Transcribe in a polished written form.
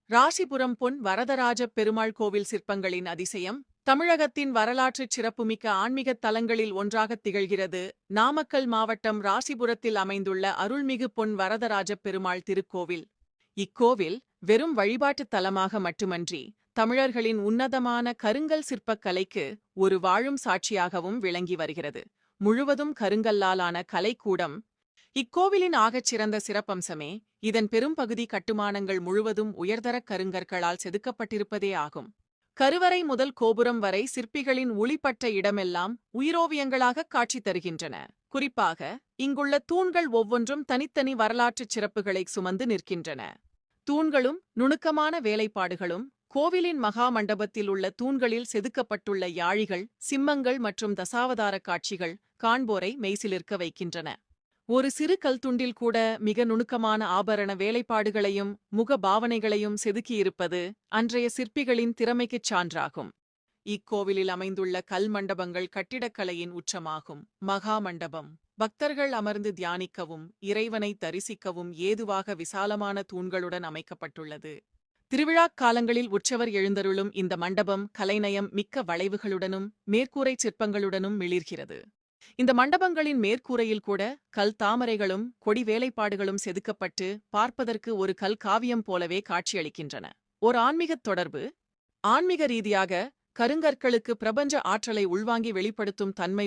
ராசிபுரம் பொன் வரதராஜ பெருமாள் கோவில் சிற்பங்களின் அதிசயம் தமிழகத்தின் வரலாற்றுச் சிறப்புமிக்க ஆன்மீகத் தலங்களில் ஒன்றாகத் திகழ்கிறது. நாமக்கல் மாவட்டம் ராசிபுரத்தில் அமைந்துள்ள அருள்மிகு பொன் வரதராஜ பெருமாள் திருக்கோவில். இக்கோவில் வெறும் வழிபாட்டுத் தலமாக மட்டுமன்றி தமிழர்களின் உன்னதமான கருங்கல் சிற்பக் கலைக்கு ஒரு வாழும் சாட்சியாகவும் விளங்கி வருகிறது. முழுவதும் கருங்கல்லாலான கலைக்கூடம் இக்கோவிலின் ஆகச் சிறந்த சிறப்பம்சமே இதன் பெரும்பகுதி கட்டுமானங்கள் முழுவதும் உயர்தரக் கருங்கற்களால் செதுக்கப்பட்டிருப்பதே ஆகும். கருவறை முதல் கோபுரம் வரை சிற்பிகளின் ஒளிப்பட்ட இடமெல்லாம் உயிரோவியங்களாக காட்சி தருகின்றன. குறிப்பாக இங்குள்ள தூண்கள் ஒவ்வொன்றும் தனித்தனி வரலாற்றுச் சிறப்புகளை சுமந்து நிற்கின்றன. தூண்களும் நுணுக்கமான வேலைப்பாடுகளும் கோவிலின் மகா மண்டபத்தில் உள்ள தூண்களில் செதுக்கப்பட்டுள்ள யாழிகள், சிம்மங்கள் மற்றும் தசாவதார காட்சிகள் காண்போரை மெய்சிலிர்க்க வைக்கின்றன. ஒரு சிறு கல்துண்டில் கூட மிக நுணுக்கமான ஆபரண வேலைப்பாடுகளையும் முக பாவனைகளையும் செதுக்கியிருப்பது அன்றைய சிற்பிகளின் திறமைக்குச் சான்றாகும். இக்கோவிலில் அமைந்துள்ள கல் மண்டபங்கள் கட்டிடக்கலையின் உச்சமாகும். மகா மண்டபம் பக்தர்கள் அமர்ந்து தியானிக்கவும் இறைவனை தரிசிக்கவும் ஏதுவாக விசாலமான தூண்களுடன் அமைக்கப்பட்டுள்ளது. திருவிழாக் காலங்களில் உற்சவர் எழுந்தருளும் இந்த மண்டபம் கலைநயம் மிக்க வளைவுகளுடனும் மேற்கூரைச் சிற்பங்களுடனும் மிளிர்கிறது. இந்த மண்டபங்களின் மேற்கூரையில் கூட கல் தாமரைகளும் கொடி வேலைப்பாடுகளும் செதுக்கப்பட்டு பார்ப்பதற்கு ஒரு கல் காவியம் போலவே காட்சியளிக்கின்றன. ஓர் ஆன்மீகத் தொடர்பு. ஆன்மீக ரீதியாக கருங்கற்களுக்கு பிரபஞ்ச ஆற்றலை உள்வாங்கி வெளிப்படுத்தும் தன்மை